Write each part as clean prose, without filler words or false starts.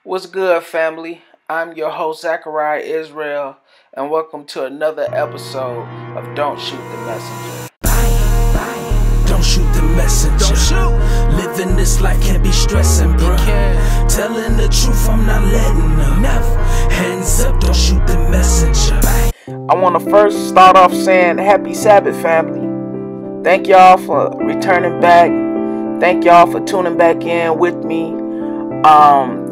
What's good, family? I'm your host, Zachariah Israel, and welcome to another episode of Don't Shoot the Messenger. Don't shoot the messenger. Don't shoot. Living this life can't be stressing, bro. Telling the truth, I'm not letting up. Never. Hands up, don't shoot the messenger. I want to first start off saying happy Sabbath, family. Thank y'all for returning back. Thank y'all for tuning back in with me.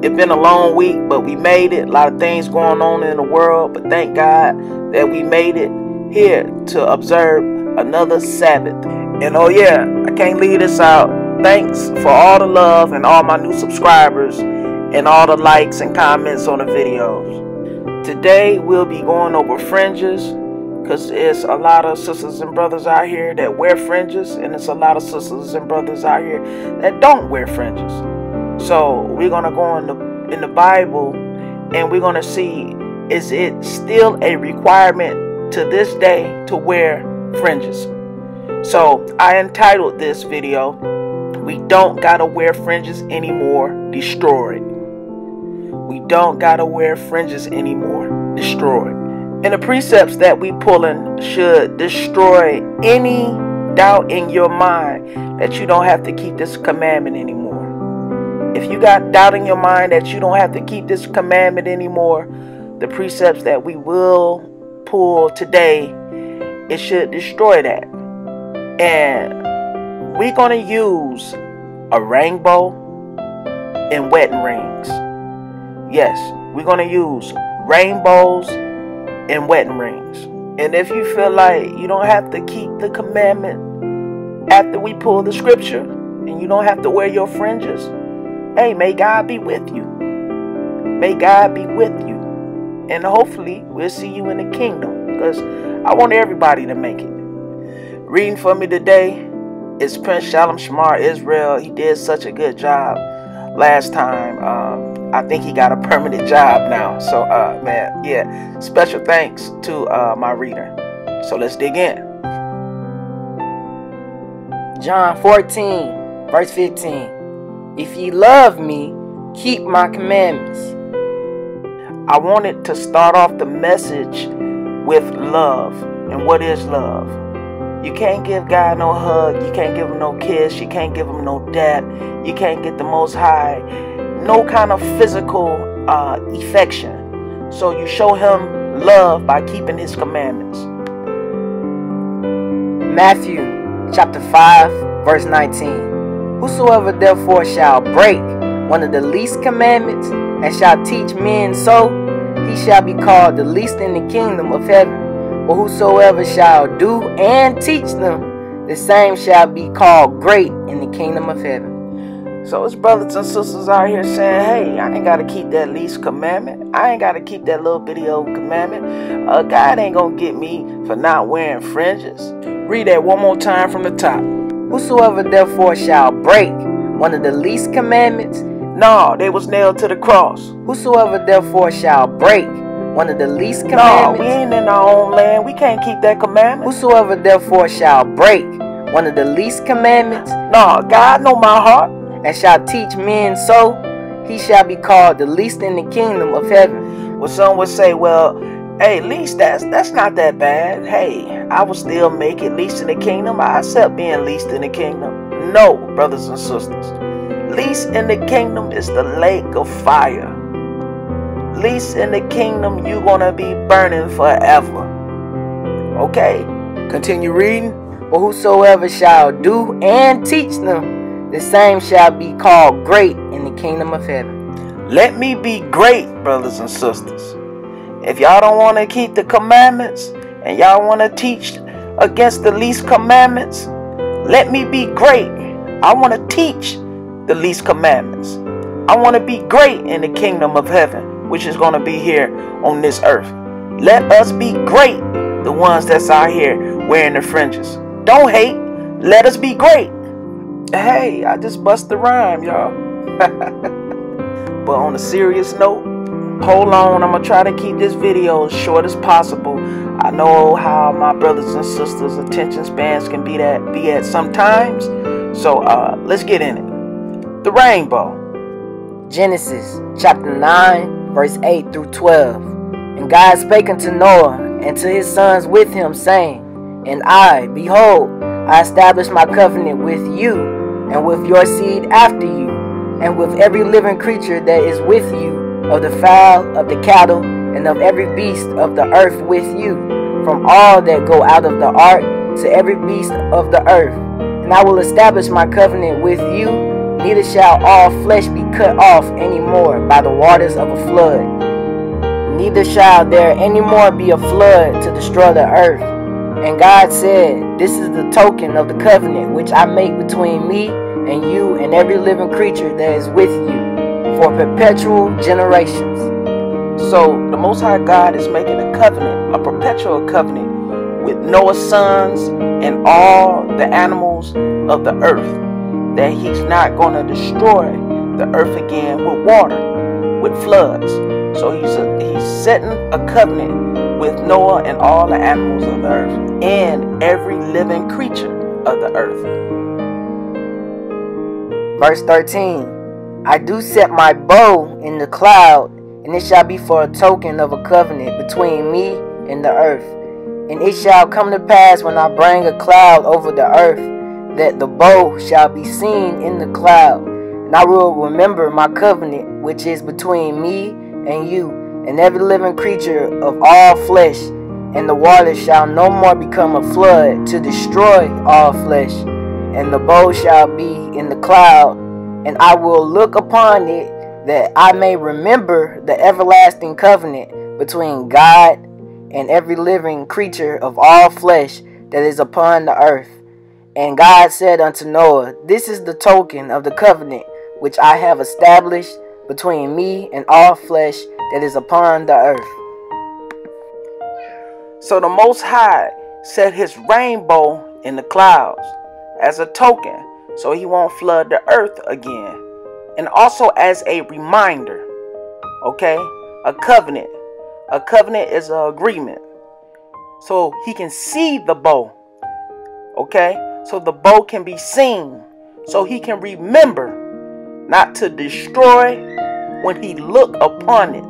It's been a long week, but we made it. A lot of things going on in the world, but thank God that we made it here to observe another Sabbath. And oh yeah, I can't leave this out. Thanks for all the love and all my new subscribers and all the likes and comments on the videos. Today we'll be going over fringes, because there's a lot of sisters and brothers out here that wear fringes, and there's a lot of sisters and brothers out here that don't wear fringes. So we're going to go in the Bible, and we're going to see, is it still a requirement to this day to wear fringes? So I entitled this video, "We Don't Gotta Wear Fringes Anymore, Destroyed." We don't gotta wear fringes anymore, destroyed. And the precepts that we pulling should destroy any doubt in your mind that you don't have to keep this commandment anymore. If you got doubt in your mind that you don't have to keep this commandment anymore, the precepts that we will pull today, it should destroy that. And we're going to use a rainbow and wedding rings. Yes, we're going to use rainbows and wedding rings. And if you feel like you don't have to keep the commandment after we pull the scripture, and you don't have to wear your fringes, hey, may God be with you. May God be with you. And hopefully we'll see you in the kingdom, because I want everybody to make it. Reading for me today is Prince Shalom Shamar Israel. He did such a good job last time. I think he got a permanent job now. So, man, yeah. Special thanks to my reader. So let's dig in. John 14, verse 15. If ye love me, keep my commandments. I wanted to start off the message with love. And what is love? You can't give God no hug. You can't give him no kiss. You can't give him no dap. You can't get the Most High no kind of physical affection. So you show him love by keeping his commandments. Matthew chapter 5, verse 19. Whosoever therefore shall break one of the least commandments and shall teach men so, he shall be called the least in the kingdom of heaven. But whosoever shall do and teach them, the same shall be called great in the kingdom of heaven. So it's brothers and sisters out here saying, hey, I ain't got to keep that least commandment. I ain't got to keep that little bitty old commandment. God ain't going to get me for not wearing fringes. Read that one more time from the top. Whosoever therefore shall break one of the least commandments. No, they was nailed to the cross. Whosoever therefore shall break one of the least commandments. No, we ain't in our own land. We can't keep that commandment. Whosoever therefore shall break one of the least commandments. No, God know my heart. And shall teach men so, he shall be called the least in the kingdom of heaven. Well, some would say, well, hey, least that's not that bad. Hey, I will still make it least in the kingdom. I accept being least in the kingdom. No, brothers and sisters. Least in the kingdom is the lake of fire. Least in the kingdom, you're going to be burning forever. Okay? Continue reading. But whosoever shall do and teach them, the same shall be called great in the kingdom of heaven. Let me be great, brothers and sisters. If y'all don't want to keep the commandments and y'all want to teach against the least commandments, let me be great. I want to teach the least commandments. I want to be great in the kingdom of heaven, which is going to be here on this earth. Let us be great, the ones that's out here wearing the fringes. Don't hate. Let us be great. Hey, I just bust the rhyme, y'all. But on a serious note, hold on, I'm going to try to keep this video as short as possible. I know how my brothers and sisters' attention spans can be at sometimes. So let's get in it. The rainbow. Genesis chapter 9, verse 8 through 12. And God spake unto Noah and to his sons with him, saying, And I, behold, I establish my covenant with you, and with your seed after you, and with every living creature that is with you, of the fowl, of the cattle, and of every beast of the earth with you, from all that go out of the ark to every beast of the earth. And I will establish my covenant with you, neither shall all flesh be cut off any more by the waters of a flood. Neither shall there any more be a flood to destroy the earth. And God said, This is the token of the covenant which I make between me and you and every living creature that is with you for perpetual generations. So the Most High God is making a covenant, a perpetual covenant with Noah's sons and all the animals of the earth, that he's not going to destroy the earth again with water, with floods. So he's setting a covenant with Noah and all the animals of the earth and every living creature of the earth. Verse 13. I do set my bow in the cloud, and it shall be for a token of a covenant between me and the earth. And it shall come to pass when I bring a cloud over the earth, that the bow shall be seen in the cloud. And I will remember my covenant which is between me and you, and every living creature of all flesh, and the waters shall no more become a flood to destroy all flesh. And the bow shall be in the cloud, and I will look upon it, that I may remember the everlasting covenant between God and every living creature of all flesh that is upon the earth. And God said unto Noah, This is the token of the covenant which I have established between me and all flesh that is upon the earth. So the Most High set his rainbow in the clouds as a token, so he won't flood the earth again. And also as a reminder, okay? A covenant. A covenant is an agreement. So he can see the bow, okay? So the bow can be seen, so he can remember not to destroy when he look upon it.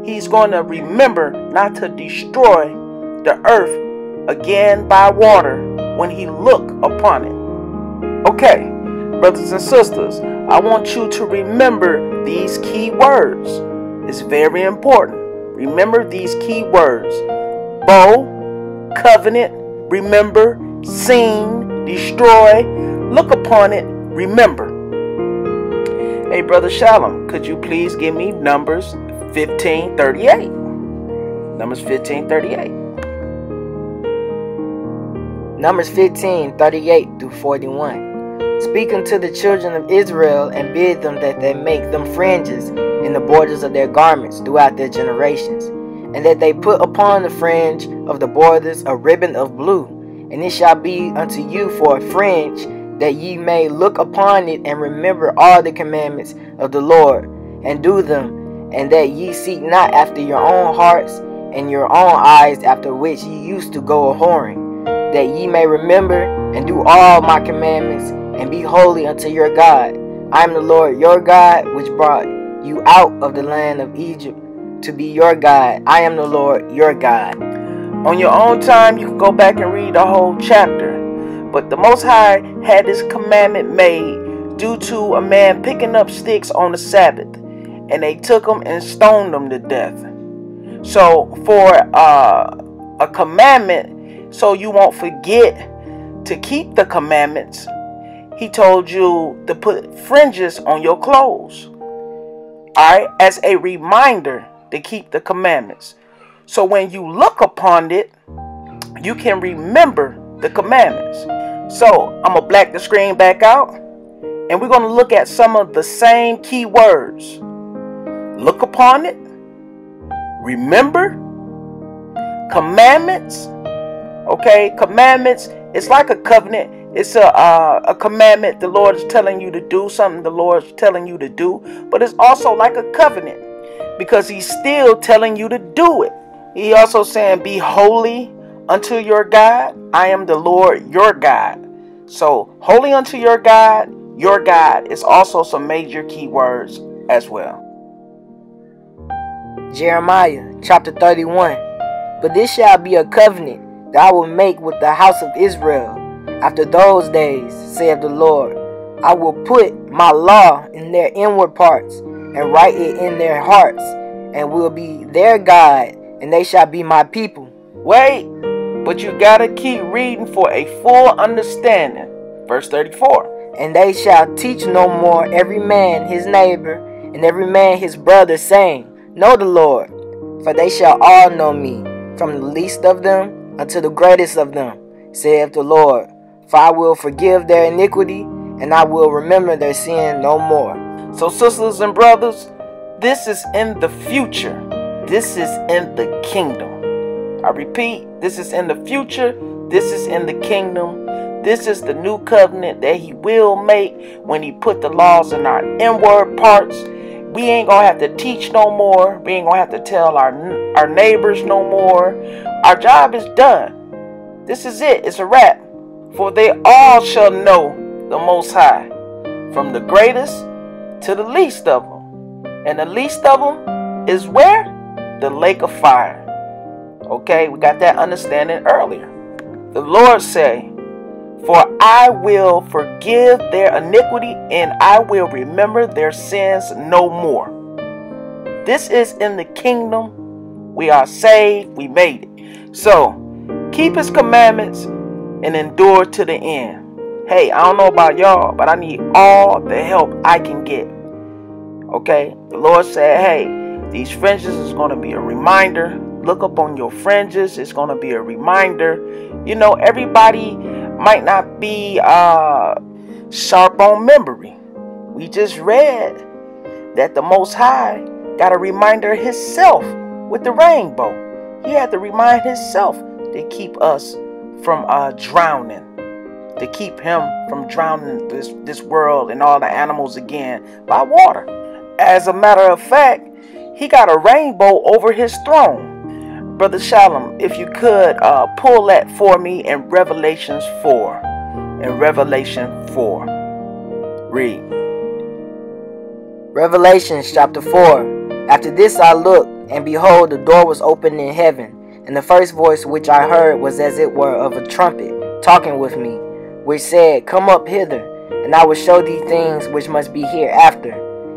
He's going to remember not to destroy the earth again by water when he look upon it. Okay, brothers and sisters, I want you to remember these key words. It's very important. Remember these key words: bow, covenant, remember, seen, destroy, look upon it, remember. Hey, Brother Shalom, could you please give me Numbers 15:38? Numbers 15:38. Numbers 15:38 through 41. Speak unto the children of Israel, and bid them that they make them fringes in the borders of their garments throughout their generations, and that they put upon the fringe of the borders a ribband of blue. And it shall be unto you for a fringe, that ye may look upon it and remember all the commandments of the Lord, and do them, and that ye seek not after your own hearts and your own eyes, after which ye used to go a-whoring, that ye may remember and do all my commandments, and be holy unto your God. I am the Lord your God, which brought you out of the land of Egypt to be your God. I am the Lord your God. On your own time, you can go back and read the whole chapter. But the Most High had this commandment made due to a man picking up sticks on the Sabbath, and they took him and stoned him to death. So for a commandment, so you won't forget to keep the commandments, he told you to put fringes on your clothes, alright, as a reminder to keep the commandments. So when you look upon it, you can remember the commandments. So I'm going to black the screen back out, and we're going to look at some of the same key words. Look upon it, remember, commandments. Okay, commandments, it's like a covenant. It's a commandment the Lord is telling you to do, something the Lord is telling you to do. But it's also like a covenant, because he's still telling you to do it. He also saying, be holy unto your God. I am the Lord your God. So holy unto your God, your God is also some major key words as well. Jeremiah chapter 31. But this shall be a covenant that I will make with the house of Israel. After those days, saith the Lord, I will put my law in their inward parts, and write it in their hearts, and will be their God, and they shall be my people. Wait, but you gotta keep reading for a full understanding. Verse 34. And they shall teach no more every man his neighbor, and every man his brother, saying, Know the Lord. For they shall all know me, from the least of them unto the greatest of them, saith the Lord. For I will forgive their iniquity, and I will remember their sin no more. So sisters and brothers, this is in the future. This is in the kingdom. I repeat, this is in the future. This is in the kingdom. This is the new covenant that he will make when he put the laws in our inward parts. We ain't gonna have to teach no more. We ain't gonna have to tell our neighbors no more. Our job is done. This is it. It's a wrap. For they all shall know the Most High, from the greatest to the least of them. And the least of them is where? The lake of fire. Okay, we got that understanding earlier. The Lord say, For I will forgive their iniquity, and I will remember their sins no more. This is in the kingdom. We are saved. We made it. So, keep his commandments and endure to the end. Hey, I don't know about y'all, but I need all the help I can get. Okay? The Lord said, hey, these fringes is going to be a reminder. Look up on your fringes. It's going to be a reminder. You know, everybody might not be sharp on memory. We just read that the Most High got a reminder himself with the rainbow. He had to remind himself to keep us from drowning. To keep him from drowning this world and all the animals again by water. As a matter of fact, he got a rainbow over his throne. Brother Shalom, if you could pull that for me in Revelations 4. In Revelation 4. Read. Revelations chapter 4. After this I looked, and behold, the door was opened in heaven. And the first voice which I heard was as it were of a trumpet, talking with me, which said, Come up hither, and I will show thee things which must be hereafter.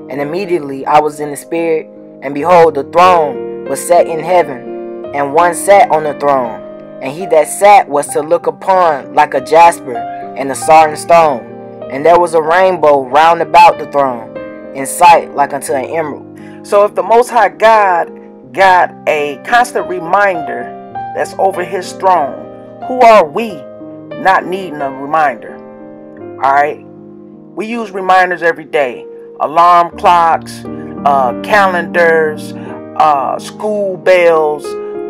And immediately I was in the Spirit, and behold, the throne was set in heaven, and one sat on the throne. And he that sat was to look upon like a jasper and a sardine stone. And there was a rainbow round about the throne, in sight like unto an emerald. So if the Most High God got a constant reminder that's over his throne, who are we not needing a reminder? Alright? We use reminders every day. Alarm clocks, calendars, school bells,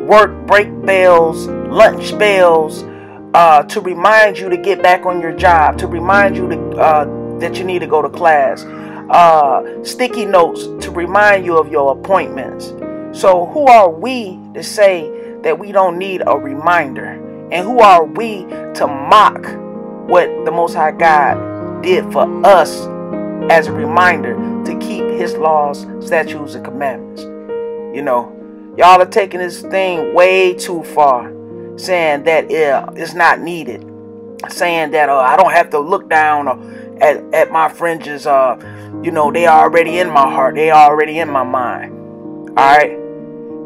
work break bells, lunch bells, to remind you to get back on your job, to remind you that you need to go to class. Sticky notes to remind you of your appointments. So who are we to say that we don't need a reminder? And who are we to mock what the Most High God did for us as a reminder to keep his laws, statutes, and commandments? You know, y'all are taking this thing way too far, saying that it's not needed, saying that I don't have to look down at my fringes. You know, they are already in my heart, they are already in my mind. All right.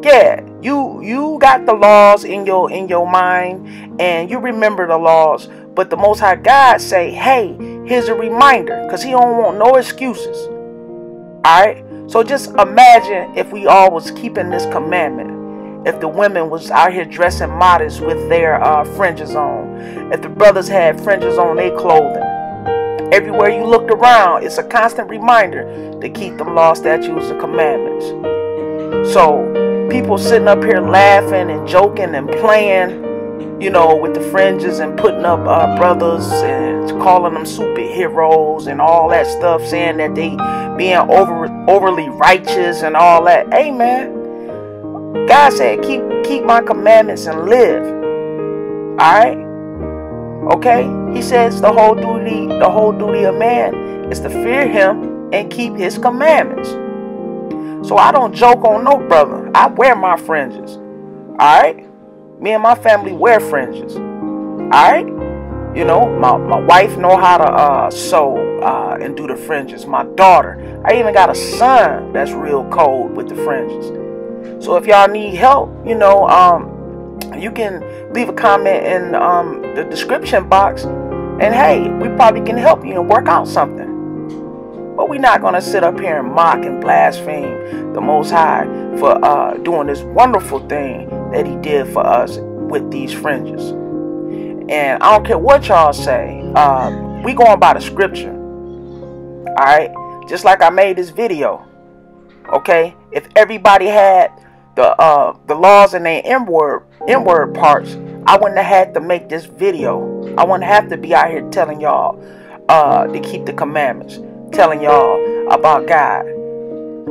Yeah, you got the laws in your mind, and you remember the laws, but the Most High God say, hey, here's a reminder, because he don't want no excuses. Alright? So just imagine if we all was keeping this commandment. If the women was out here dressing modest with their fringes on. If the brothers had fringes on their clothing. Everywhere you looked around, it's a constant reminder to keep them law, statutes, and commandments. So people sitting up here laughing and joking and playing, you know, with the fringes and putting up brothers and calling them superheroes and all that stuff, saying that they being overly righteous and all that. Hey man, God said keep my commandments and live. Alright? Okay? He says the whole duty of man is to fear him and keep his commandments. So I don't joke on no brother. I wear my fringes. Alright? Me and my family wear fringes. Alright? You know, my wife know how to sew and do the fringes. My daughter. I even got a son that's real cold with the fringes. So if y'all need help, you know, you can leave a comment in the description box. And hey, we probably can help you and work out something. But we're not going to sit up here and mock and blaspheme the Most High for doing this wonderful thing that he did for us with these fringes. And I don't care what y'all say. We going by the scripture. Alright? Just like I made this video. Okay? If everybody had the laws and their N-word parts, I wouldn't have had to make this video. I wouldn't have to be out here telling y'all to keep the commandments. Telling y'all about God.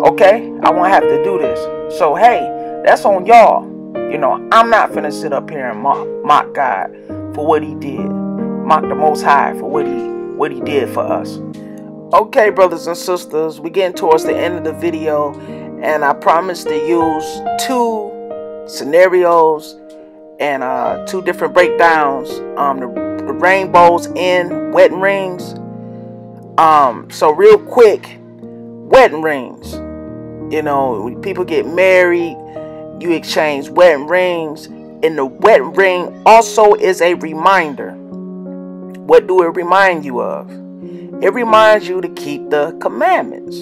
Okay? I won't have to do this. So hey, that's on y'all. You know, I'm not finna sit up here and mock God for what he did. Mock the Most High for what he did for us. Okay, brothers and sisters, we're getting towards the end of the video, and I promised to use 2 scenarios and 2 different breakdowns. The rainbows and wedding rings. So real quick, wedding rings. You know, when people get married, you exchange wedding rings, and the wedding ring also is a reminder. What do it remind you of? It reminds you to keep the commandments.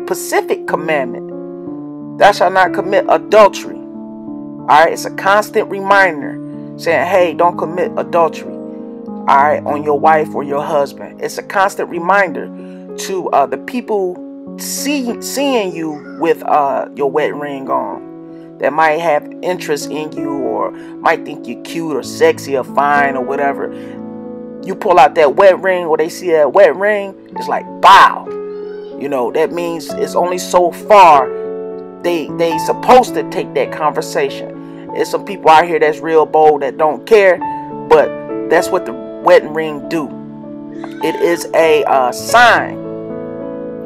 Specific commandment: thou shalt not commit adultery. Alright, it's a constant reminder saying, hey, don't commit adultery. Alright, on your wife or your husband. It's a constant reminder to the people seeing you with your wedding ring on, that might have interest in you or might think you're cute or sexy or fine or whatever. You pull out that wedding ring, or they see that wedding ring, it's like, wow. You know, that means it's only so far they supposed to take that conversation. There's some people out here that's real bold that don't care, but that's what the wedding ring do. It is a sign,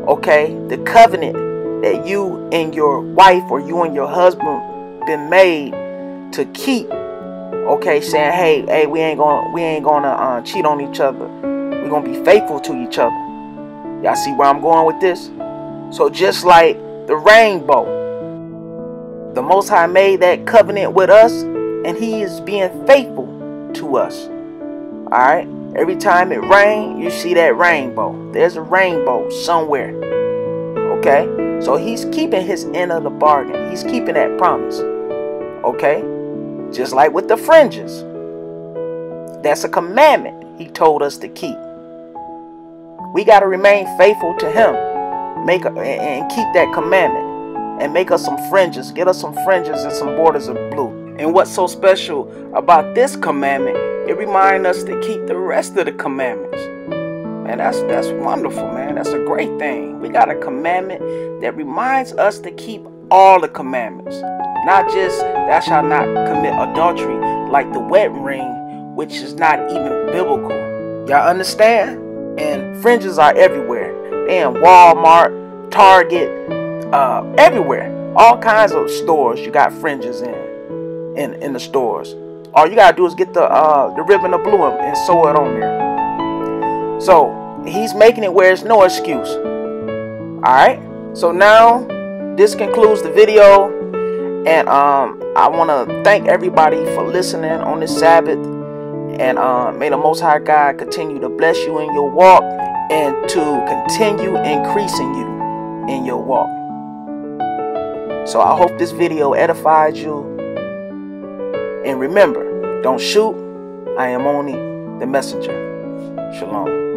okay, the covenant that you and your wife or you and your husband been made to keep. Okay, saying, hey, we ain't gonna cheat on each other. We're gonna be faithful to each other. Y'all see where I'm going with this? So just like the rainbow, the Most High made that covenant with us, and he is being faithful to us. Alright? Every time it rains, you see that rainbow. There's a rainbow somewhere. Okay? So he's keeping his end of the bargain. He's keeping that promise. Okay? Just like with the fringes. That's a commandment he told us to keep. We got to remain faithful to him. And keep that commandment. And make us some fringes. Get us some fringes and some borders of blue. And what's so special about this commandment, it reminds us to keep the rest of the commandments. And that's wonderful, man. That's a great thing. We got a commandment that reminds us to keep all the commandments. Not just thou shalt not commit adultery, like the wedding ring, which is not even biblical. Y'all understand? And fringes are everywhere. They're in Walmart, Target, everywhere. All kinds of stores you got fringes in the stores. All you gotta do is get the ribbon of blue and sew it on there. So he's making it where it's no excuse. Alright? So now this concludes the video. And I want to thank everybody for listening on this Sabbath. And may the Most High God continue to bless you in your walk, and to continue increasing you in your walk. So I hope this video edified you. And remember, don't shoot. I am only the messenger. Shalom.